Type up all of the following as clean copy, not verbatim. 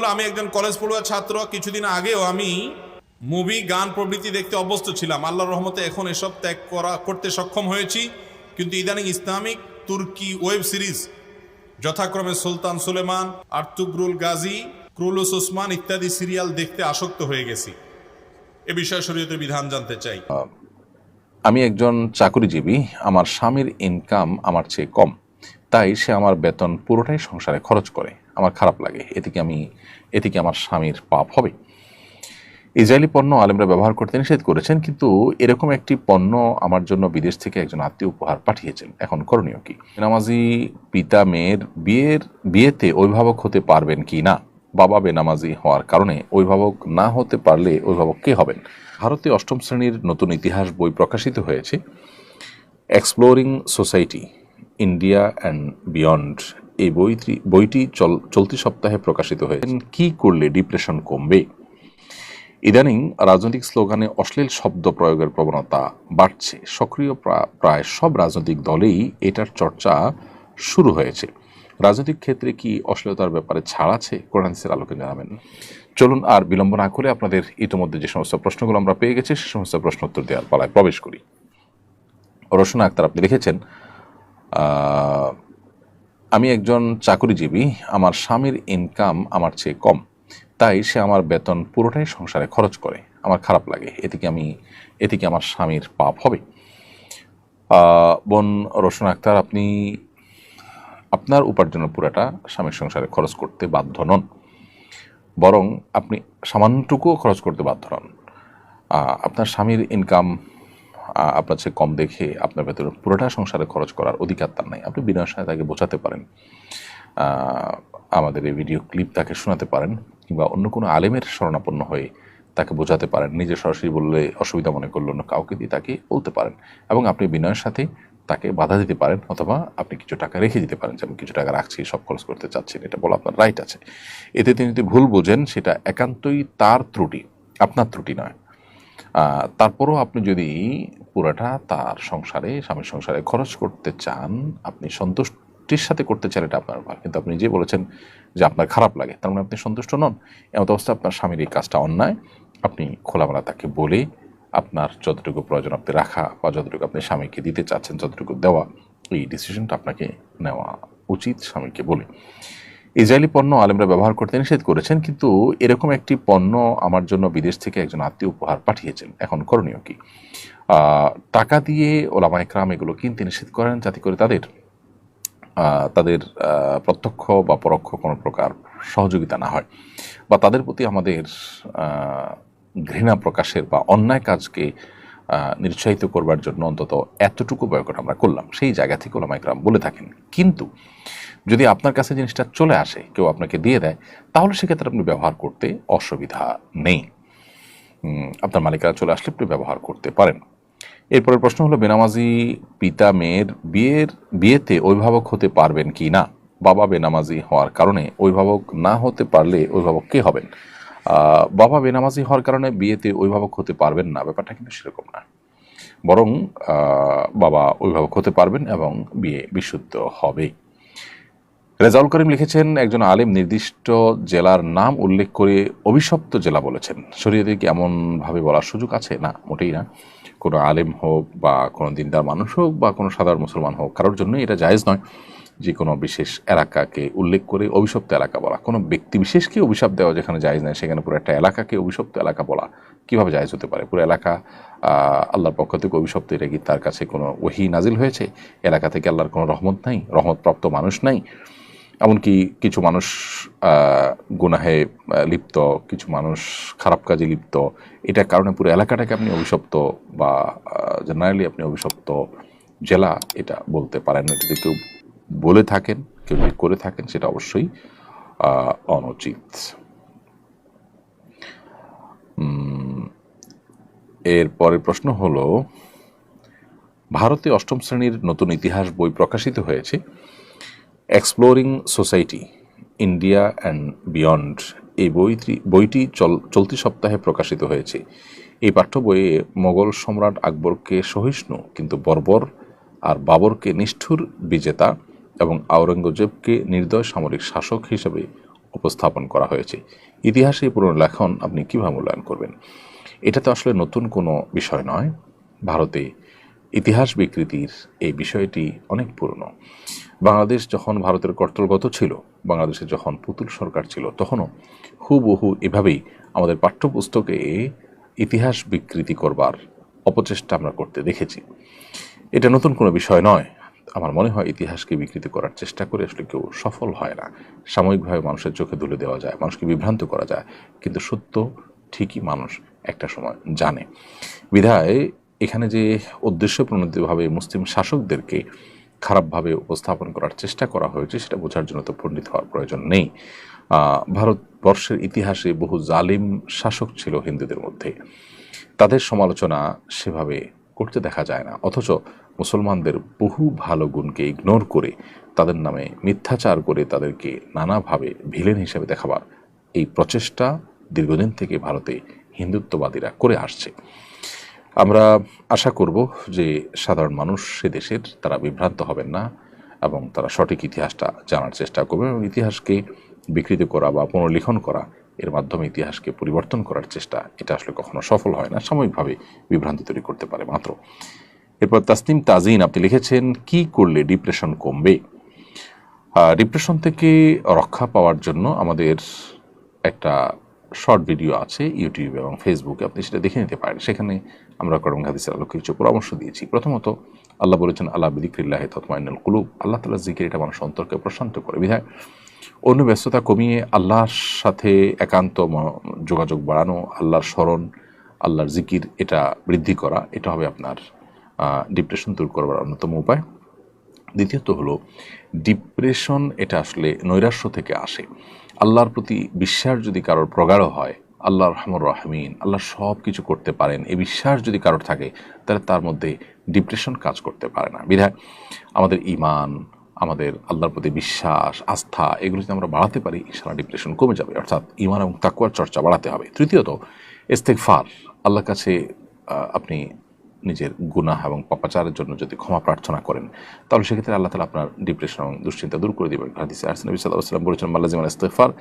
হলো আমি একজন কলেজ পড়ুয়া ছাত্র। কিছুদিন আগেও আমি মুভি, গান প্রভৃতি দেখতে অভ্যস্ত ছিলাম। আল্লাহর রহমতে এখন এসব ত্যাগ করতে সক্ষম হয়েছি। কিন্তু ইদানিং ইসলামিক তুর্কি ওয়েব সিরিজ যথাক্রমে সুলতান সুলেমান, আর্তুগ্রুল গাজী, ক্রুলুস ওসমান ইত্যাদি সিরিয়াল দেখতে আসক্ত হয়ে গেছি। এ বিষয়ে শরীয়তের বিধান জানতে চাই। আমি একজন চাকরিজীবী, আমার স্বামীর ইনকাম আমার চেয়ে কম, তাই সে আমার বেতন পুরোটাই সংসারে খরচ করে। আমার খারাপ লাগে। এতে কি আমার স্বামীর পাপ হবে? ইসরায়েলি পণ্য আলেমরা ব্যবহার করতে নিষেধ করেছেন, কিন্তু এরকম একটি পণ্য আমার জন্য বিদেশ থেকে একজন আত্মীয় উপহার পাঠিয়েছেন। এখন করণীয় কি? নামাজি পিতা মেয়ের বিয়েতে অভিভাবক হতে পারবেন কি না? বাবা বেনামাজি হওয়ার কারণে অভিভাবক না হতে পারলে অভিভাবক কে হবেন? ভারতে অষ্টম শ্রেণীর নতুন ইতিহাস বই প্রকাশিত হয়েছে। Exploring society, India and beyond, এই বইটি চলতি সপ্তাহে প্রকাশিত হয়েছে। কি করলে ডিপ্রেশন কমবে? ইদানিং রাজনৈতিক স্লোগানে অশ্লীল শব্দ প্রয়োগের প্রবণতা বাড়ছে। সক্রিয় প্রায় সব রাজনৈতিক দলেই এটার চর্চা শুরু হয়েছে। রাজনৈতিক ক্ষেত্রে কি অশ্লীলতার ব্যাপারে ছাড় আছে? কোরআন হাদিসের আলোকে জানাবেন। চলুন আর বিলম্ব না করে আপনাদের ইতিমধ্যে যে সমস্ত প্রশ্নগুলো আমরা পেয়ে গেছি সে সমস্ত প্রশ্ন উত্তর দেওয়ার পালায় প্রবেশ করি। রোশনা আক্তার, আপনি লিখেছেন, আমি একজন চাকরিজীবী, আমার স্বামীর ইনকাম আমার চেয়ে কম, তাই সে আমার বেতন পুরোটাই সংসারে খরচ করে। আমার খারাপ লাগে। এতে কি আমার স্বামীর পাপ হবে? বোন রোশন আক্তার, আপনি আপনার উপার্জনের পুরোটা স্বামীর সংসারে খরচ করতে বাধ্য নন, বরং আপনি সামান্যটুকুও খরচ করতে বাধ্য নন। আপনার স্বামীর ইনকাম আপনার চেয়ে কম দেখে আপনার ভেতরে পুরোটা সংসারে খরচ করার অধিকার তার নাই। আপনি বিনয়ের সাথে তাকে বোঝাতে পারেন, আমাদের এই ভিডিও ক্লিপ তাকে শোনাতে পারেন, কিংবা অন্য কোনো আলেমের শরণাপন্ন হয়ে তাকে বোঝাতে পারেন। নিজে সরাসরি বললে অসুবিধা মনে করলে অন্য কাউকে দিয়ে তাকে বলতে পারেন, এবং আপনি বিনয়ের সাথে তাকে বাধা দিতে পারেন, অথবা আপনি কিছু টাকা রেখে দিতে পারেন, যে আমি কিছু টাকা রাখছি, সব খরচ করতে চাচ্ছি, এটা বলা আপনার রাইট আছে। এতে তিনি যদি ভুল বোঝেন সেটা একান্তই তার ত্রুটি, আপনার ত্রুটি নয়। তারপরও আপনি যদি পুরাটা তার সংসারে, স্বামীর সংসারে খরচ করতে চান, আপনি সন্তুষ্টির সাথে করতে চান, এটা আপনার ব্যাপার। কিন্তু আপনি যে বলেছেন যে আপনার খারাপ লাগে, তার মানে আপনি সন্তুষ্ট নন। এমন অবস্থায় আপনার স্বামীর এই কাজটা অন্যায়। আপনি খোলামেলা তাকে বলে আপনার যতটুকু প্রয়োজন আপনি রাখা, বা যতটুকু আপনি স্বামীকে দিতে চাচ্ছেন, যতটুকু দেওয়া, এই ডিসিশনটা আপনাকে নেওয়া উচিত স্বামীকে বলে। ইসরায়েলি পণ্য আলেমরা ব্যবহার করতে নিষেধ করেছেন, কিন্তু এরকম একটি পণ্য আমার জন্য বিদেশ থেকে একজন আত্মীয় উপহার পাঠিয়েছেন। এখন করণীয় কি? টাকা দিয়ে ওলামা ইকরাম এগুলো কিনতে নিষেধ করেন, যাতে করে তাদের প্রত্যক্ষ বা পরোক্ষ কোনো প্রকার সহযোগিতা না হয়, বা তাদের প্রতি আমাদের ঘৃণা প্রকাশের বা অন্যায় কাজকে নিরুৎসাহিত করবার জন্য অন্তত এতটুকু বয়কট আমরা করলাম, সেই জায়গা থেকে ওলামা ইকরাম বলে থাকেন। কিন্তু যদি আপনার কাছে জিনিসটা চলে আসে, কেউ আপনাকে দিয়ে দেয়, তাহলে সেক্ষেত্রে আপনি ব্যবহার করতে অসুবিধা নেই। আপনার মালিকারা চলে আসলে আপনি ব্যবহার করতে পারেন। এরপরের প্রশ্ন হলো, বেনামাজি পিতা মেয়ের বিয়েতে অভিভাবক হতে পারবেন কি না? বাবা বেনামাজি হওয়ার কারণে অভিভাবক না হতে পারলে অভিভাবক কে হবেন? বাবা বেনামাজি হওয়ার কারণে বিয়েতে অভিভাবক হতে পারবেন না, ব্যাপারটা কিন্তু সেরকম না। বরং বাবা অভিভাবক হতে পারবেন এবং বিয়ে বিশুদ্ধ হবে। রেজাউল করিম লিখেছেন, একজন আলেম নির্দিষ্ট জেলার নাম উল্লেখ করে অভিশপ্ত জেলা বলেছেন। শরীয়তে কি এমনভাবে বলার সুযোগ আছে? না, মোটেই না। কোনো আলেম হোক, বা কোনো দিনদার মানুষ হোক, বা কোনো সাধারণ মুসলমান হোক, কারোর জন্য এটা জায়েজ নয় যে কোনো বিশেষ এলাকাকে উল্লেখ করে অভিশপ্ত এলাকা বলা। কোনো ব্যক্তি বিশেষকে অভিশাপ দেওয়া যেখানে জায়েজ নয়, সেখানে পুরো একটা এলাকাকে অভিশপ্ত এলাকা বলা কীভাবে জায়েজ হতে পারে? পুরো এলাকা আল্লাহর পক্ষ থেকে অভিশপ্ত, এটা কি তার কাছে কোনো ওহী নাজিল হয়েছে? এলাকা থেকে আল্লাহর কোনো রহমত নাই, রহমতপ্রাপ্ত মানুষ নাই? এমনকি কিছু মানুষ গুনাহে লিপ্ত, কিছু মানুষ খারাপ কাজে লিপ্ত, এটার কারণে পুরো এলাকাটাকে আপনি অভিশপ্ত, বা জেনারেলি আপনি অভিশপ্ত জেলা এটা বলতে পারেন না। যদি কেউ বলে থাকেন, কেউ যদি করে থাকেন, সেটা অবশ্যই অনুচিত। এর পরের প্রশ্ন হলো, ভারতে অষ্টম শ্রেণীর নতুন ইতিহাস বই প্রকাশিত হয়েছে। Exploring society, India and beyond, এই বইটি চলতি সপ্তাহে প্রকাশিত হয়েছে। এই পাঠ্য বইয়ে মোগল সম্রাট আকবরকে সহিষ্ণু কিন্তু বর্বর, আর বাবরকে নিষ্ঠুর বিজেতা, এবং আওরঙ্গজেবকে নির্দয় সামরিক শাসক হিসেবে উপস্থাপন করা হয়েছে। ইতিহাসে এই পুনর্লেখন আপনি কীভাবে মূল্যায়ন করবেন? এটা তো আসলে নতুন কোনো বিষয় নয়। ভারতে ইতিহাস বিকৃতির এই বিষয়টি অনেক পুরনো। বাংলাদেশ যখন ভারতের কর্তৃগত ছিল, বাংলাদেশে যখন পুতুল সরকার ছিল, তখনও হুবহু এভাবেই আমাদের পাঠ্যপুস্তকে ইতিহাস বিকৃতি করবার অপচেষ্টা আমরা করতে দেখেছি। এটা নতুন কোনো বিষয় নয়। আমার মনে হয় ইতিহাসকে বিকৃতি করার চেষ্টা করে আসলে কেউ সফল হয় না। সাময়িকভাবে মানুষের চোখে তুলে দেওয়া যায়, মানুষকে বিভ্রান্ত করা যায়, কিন্তু সত্য ঠিকই মানুষ একটা সময় জানে। বিধায় এখানে যে উদ্দেশ্যপ্রণোদিতভাবে মুসলিম শাসকদেরকে খারাপভাবে উপস্থাপন করার চেষ্টা করা হয়েছে, সেটা বোঝার জন্য তো পণ্ডিত হওয়ার প্রয়োজন নেই। ভারতবর্ষের ইতিহাসে বহু জালিম শাসক ছিল হিন্দুদের মধ্যে, তাদের সমালোচনা সেভাবে করতে দেখা যায় না। অথচ মুসলমানদের বহু ভালো গুণকে ইগনোর করে, তাদের নামে মিথ্যাচার করে, তাদেরকে নানাভাবে ভিলেন হিসেবে দেখাবার এই প্রচেষ্টা দীর্ঘদিন থেকে ভারতে হিন্দুত্ববাদীরা করে আসছে। আমরা আশা করব যে সাধারণ মানুষ সে দেশের তারা বিভ্রান্ত হবেন না এবং তারা সঠিক ইতিহাসটা জানার চেষ্টা করবেন, এবং ইতিহাসকে বিকৃত করা বা পুনর্লিখন করা, এর মাধ্যমে ইতিহাসকে পরিবর্তন করার চেষ্টা, এটা আসলে কখনো সফল হয় না, সাময়িকভাবে বিভ্রান্তি তৈরি করতে পারে মাত্র। এরপর তাসনিম তাজিন আপনি লিখেছেন, কি করলে ডিপ্রেশন কমবে? ডিপ্রেশন থেকে রক্ষা পাওয়ার জন্য আমাদের একটা শর্ট ভিডিও আছে ইউটিউব এবং ফেসবুকে, আপনি সেটা দেখে নিতে পারেন। সেখানে আমরা কোরআন হাদিসের আলোকে কিছু পরামর্শ দিয়েছি। প্রথমত, আল্লাহ বলেছেন আল্লাহ বিযিকরিল্লাহি তাতমাইন্নুল কুলুব, আল্লাহ তাআলার জিকির এটা মানুষ অন্তরকে প্রশান্ত করে। বিধায় অন্য ব্যস্ততা কমিয়ে আল্লাহর সাথে একান্ত যোগাযোগ বাড়ানো, আল্লাহর স্মরণ, আল্লাহর জিকির এটা বৃদ্ধি করা, এটা হবে আপনার ডিপ্রেশন দূর করবার অন্যতম উপায়। দ্বিতীয়ত হলো, ডিপ্রেশন এটা আসলে নৈরাশ্য থেকে আসে। আল্লাহর প্রতি বিশ্বাস যদি কারোর প্রগাঢ় হয়, আল্লাহ রহমান রহমিন, আল্লাহ সব কিছু করতে পারেন, এই বিশ্বাস যদি কারোর থাকে, তাহলে তার মধ্যে ডিপ্রেশন কাজ করতে পারে না। বিধায় আমাদের ঈমান, আমাদের আল্লাহর প্রতি বিশ্বাস, আস্থা, এগুলো যদি আমরা বাড়াতে পারি, ইনশাআল্লাহ ডিপ্রেশন কমে যাবে। অর্থাৎ ঈমান এবং তাকওয়ার চর্চা বাড়াতে হবে। তৃতীয়ত, ইস্তেগফার, আল্লাহর কাছে আপনি নিজের গুনাহ এবং পাপাচারের জন্য যদি ক্ষমা প্রার্থনা করেন, তাহলে সেক্ষেত্রে আল্লাহ তাআলা আপনার ডিপ্রেশন এবং দুশ্চিন্তা দূর করে দেবেন। হাদিসে আসছে, নবী সাল্লাল্লাহু আলাইহি ওয়াসাল্লাম বলেছেন, মাল্লাজিমাল ইস্তিগফার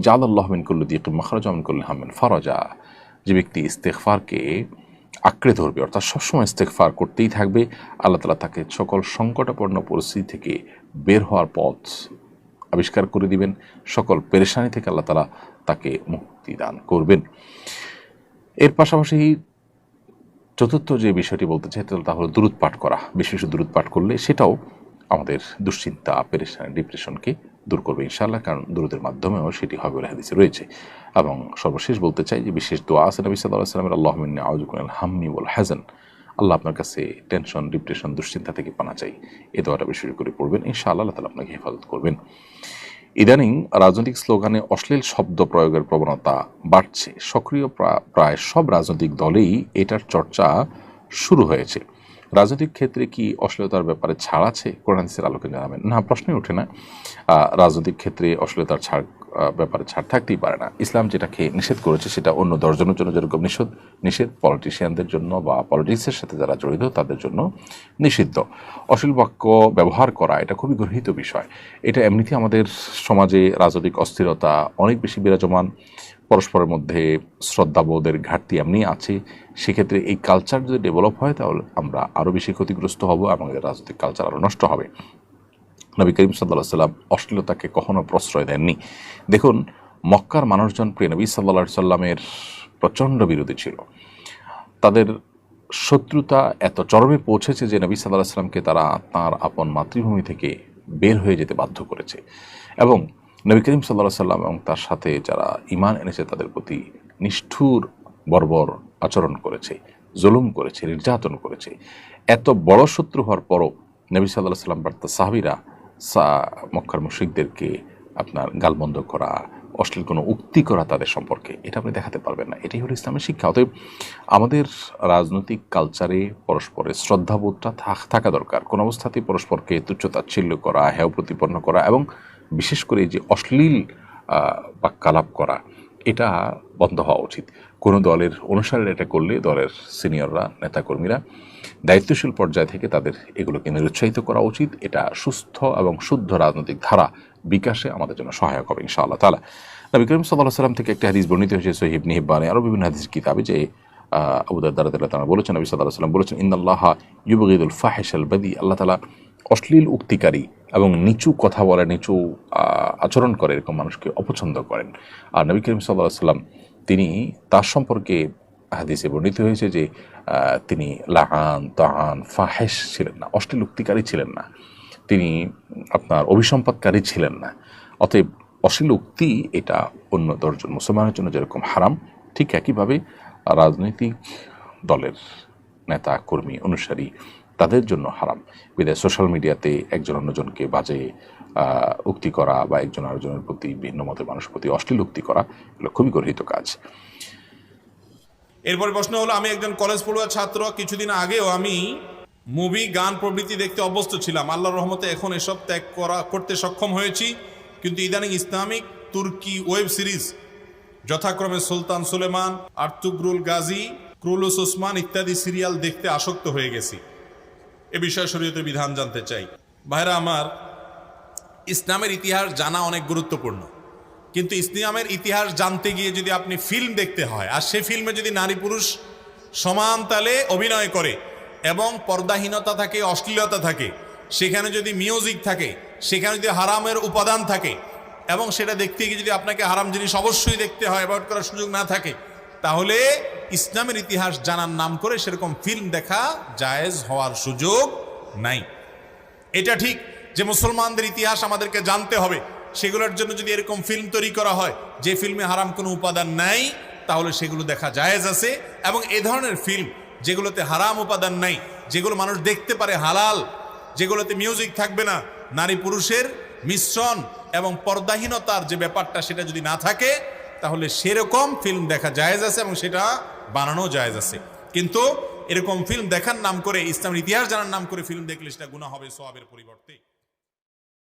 জাআলাল্লাহু মিন কুল্লি দিকিন মাখরাজা মিন কুল্লি হাম্মিন ফারাজা। যে ব্যক্তি ইস্তেগফারকে আঁকড়ে ধরবে, অর্থাৎ সবসময় ইস্তেগফার করতেই থাকবে, আল্লাহ তাআলা তাকে সকল সংকটাপন্ন পরিস্থিতি থেকে বের হওয়ার পথ আবিষ্কার করে দিবেন, সকল পেরেশানি থেকে আল্লাহ তাআলা তাকে মুক্তি দান করবেন। এর পাশাপাশি চতুর্থ যে বিষয়টি বলতে চাই, তা হলো দুরূদ পাঠ করা। বিশেষ দুরূদ পাঠ করলে সেটাও আমাদের দুশ্চিন্তা, পেরেশানি, ডিপ্রেশনকে দূর করবে ইনশাআল্লাহ, কারণ দুরূদের মাধ্যমেও সেটি হবে বলে হাদিসে রয়েছে। এবং সর্বশেষ বলতে চাই যে বিশেষ দোয়া আছে নবী সাল্লাল্লাহু আলাইহি ওয়াসাল্লামের, আল্লাহুম্মা ইন্নী আউযু বিকা মিনাল হাম্মি ওয়াল হাযান, আল্লাহ আপনার কাছে টেনশন, ডিপ্রেশন, দুশ্চিন্তা থেকে পানা চাই। এই দোয়াটা বেশি করে পড়বেন, ইনশাআল্লাহ আল্লাহ তাআলা আপনাকে হেফাজত করবেন। ইদানিং রাজনৈতিক স্লোগানে অশ্লীল শব্দ প্রয়োগের প্রবণতা বাড়ছে। সক্রিয় প্রায় সব রাজনৈতিক দলেই এটার চর্চা শুরু হয়েছে। রাজনৈতিক ক্ষেত্রে কি অশ্লীলতার ব্যাপারে ছাড় আছে? কোরআন হাদিসের আলোকে জানাবেন। না, প্রশ্নই ওঠে না। রাজনৈতিক ক্ষেত্রে অশ্লীলতার ব্যাপারে ছাড় থাকতেই পারে না। ইসলাম যেটাকে নিষেধ করেছে সেটা অন্য 10 জনের জন্য যেরকম নিষেধ, পলিটিশিয়ানদের জন্য বা পলিটিক্সের সাথে যারা জড়িত তাদের জন্য নিষিদ্ধ। অশ্লীল বাক্য ব্যবহার করা এটা খুবই গর্হিত বিষয়। এটা এমনিতেই আমাদের সমাজে রাজনৈতিক অস্থিরতা অনেক বেশি বিরাজমান, পরস্পরের মধ্যে শ্রদ্ধাবোধের ঘাটতি এমনি আছে। সেক্ষেত্রে এই কালচার যদি ডেভেলপ হয়, তাহলে আমরা আরও বেশি ক্ষতিগ্রস্ত হব এবং রাজনৈতিক কালচার আরও নষ্ট হবে। নবী করিম সাল্লাল্লাহু আলাইহি ওয়াসাল্লাম অশ্লীলতাকে কখনো প্রশ্রয় দেননি। দেখুন, মক্কার মানুষজন প্রিয় নবী সাল্লাল্লাহু আলাইহি ওয়াসাল্লামের প্রচণ্ড বিরোধী ছিল। তাদের শত্রুতা এত চরমে পৌঁছেছে যে নবী সাল্লাল্লাহু আলাইহি ওয়াসাল্লামকে তারা তাঁর আপন মাতৃভূমি থেকে বের হয়ে যেতে বাধ্য করেছে। এবং নবী করিম সাল্লাল্লাহু আলাইহি ওয়াসাল্লাম এবং তার সাথে যারা ঈমান এনেছে তাদের প্রতি নিষ্ঠুর বর্বর আচরণ করেছে, জুলুম করেছে, নির্যাতন করেছে। এত বড় শত্রু হওয়ার পরও নবী সাল্লাল্লাহু আলাইহি ওয়াসাল্লাম বা তার সাহাবীরা মক্কার মুশরিকদেরকে আপনার গালমন্দ করা, অশ্লীল কোনো উক্তি করা তাদের সম্পর্কে, এটা আপনি দেখাতে পারবেন না। এটাই হলো ইসলামের শিক্ষা। অতএব আমাদের রাজনৈতিক কালচারে পরস্পরের শ্রদ্ধাবোধটা থাকা দরকার। কোনো অবস্থাতেই পরস্পরকে তুচ্ছতাচ্ছিল্য করা, হেয় প্রতিপন্ন করা এবং বিশেষ করে যে অশ্লীল বাক্যালাপ করা, এটা বন্ধ হওয়া উচিত। কোনো দলের অনুসারীরা এটা করলে দলের সিনিয়ররা, নেতাকর্মীরা দায়িত্বশীল পর্যায় থেকে তাদের এগুলোকে নিরুৎসাহিত করা উচিত। এটা সুস্থ এবং শুদ্ধ রাজনৈতিক ধারা বিকাশে আমাদের জন্য সহায়ক হবে ইনশাআল্লাহ তাআলা। নবী করিম সাল্লাল্লাহু আলাইহি ওয়াসাল্লাম থেকে একটা হাদিস বর্ণিত হয়েছে সহিহ ইবনে হিব্বানে, আরও বিভিন্ন হাদিস কিতাবে, যে আবু দারদা রাদিয়াল্লাহু তাআলা বলেছেন, নবী সাল্লাল্লাহু আলাইহি ওয়াসাল্লাম বলেছেন, ইন্নাল্লাহা ইউবগিদুল ফাহিশাল বাদি, আল্লাহ তাআলা অশ্লীল উক্তিকারী এবং নিচু কথা বলে, নিচু আচরণ করে এরকম মানুষকে অপছন্দ করেন। আর নবী করিম সাল্লাল্লাহু আলাইহি ওয়াসাল্লাম তিনি তার সম্পর্কে হাদিসে বর্ণিত হয়েছে যে তিনি লাআন তাআন ফাহিশ ছিলেন না, অশ্লীল উক্তিকারী ছিলেন না, তিনি আপনার অভিসম্পাদকারী ছিলেন না। অতএব অশ্লীল উক্তি এটা অন্য দশজন মুসলমানের জন্য যেরকম হারাম, ঠিক একইভাবে রাজনৈতিক দলের নেতা কর্মী অনুসারী তাদের জন্য হারাম। বিদায় সোশ্যাল মিডিয়াতে একজন অন্যজনকে বাজে উক্তি করা বা একজন আরেকজনের প্রতি, ভিন্ন মতের মানুষের প্রতি অশ্লীল উক্তি করা, এগুলো খুবই গর্হিত কাজ। এরপরে প্রশ্ন হলো, আমি একজন কলেজ পড়ুয়া ছাত্র, কিছুদিন আগেও আমি মুভি গান প্রভৃতি দেখতে অভ্যস্ত ছিলাম। আল্লাহর রহমতে এখন এসব ত্যাগ করতে সক্ষম হয়েছি, কিন্তু ইদানিং ইসলামিক তুর্কি ওয়েব সিরিজ যথাক্রমে সুলতান সুলেমান, আর্তুগ্রুল গাজী, ক্রুলুস ওসমান ইত্যাদি সিরিয়াল দেখতে আসক্ত হয়ে গেছি। এ বিষয়ে শরীয়তের বিধান জানতে চাই। ভাইরা আমার, ইসলামের ইতিহাস জানা অনেক গুরুত্বপূর্ণ, কিন্তু ইসলামের ইতিহাস জানতে গিয়ে যদি আপনি ফিল্ম দেখতে হয়, আর সে ফিল্মে যদি নারী পুরুষ সমান তালে অভিনয় করে এবং পর্দাহীনতা থাকে, অশ্লীলতা থাকে, সেখানে যদি মিউজিক থাকে, সেখানে যদি হারামের উপাদান থাকে, এবং সেটা দেখতে গিয়ে যদি আপনাকে হারাম জিনিস অবশ্যই দেখতে হয়, অ্যাভয়েড করার সুযোগ না থাকে, তাহলে ইসলামের ইতিহাস জানার নাম করে সেরকম ফিল্ম দেখা জায়েজ হওয়ার সুযোগ নাই। এটা ঠিক যে মুসলমানদের ইতিহাস আমাদেরকে জানতে হবে, সেগুলোর জন্য যদি এরকম ফিল্ম তৈরি করা হয় যে ফিল্মে হারাম কোনো উপাদান নাই, তাহলে সেগুলো দেখা জায়েজ আছে। এবং এ ধরনের ফিল্ম যেগুলোতে হারাম উপাদান নাই, যেগুলো মানুষ দেখতে পারে হালাল, যেগুলোতে মিউজিক থাকবে না, নারী পুরুষের মিশ্রণ এবং পর্দাহীনতার যে ব্যাপারটা সেটা যদি না থাকে, তাহলে সেরকম ফিল্ম দেখা জায়েজ আছে এবং সেটা বানানো জায়েজ আছে। কিন্তু এরকম ফিল্ম দেখার নাম করে, ইসলামের ইতিহাস জানার নাম করে ফিল্ম দেখলে সেটা গুনাহ হবে সওয়াবের পরিবর্তে।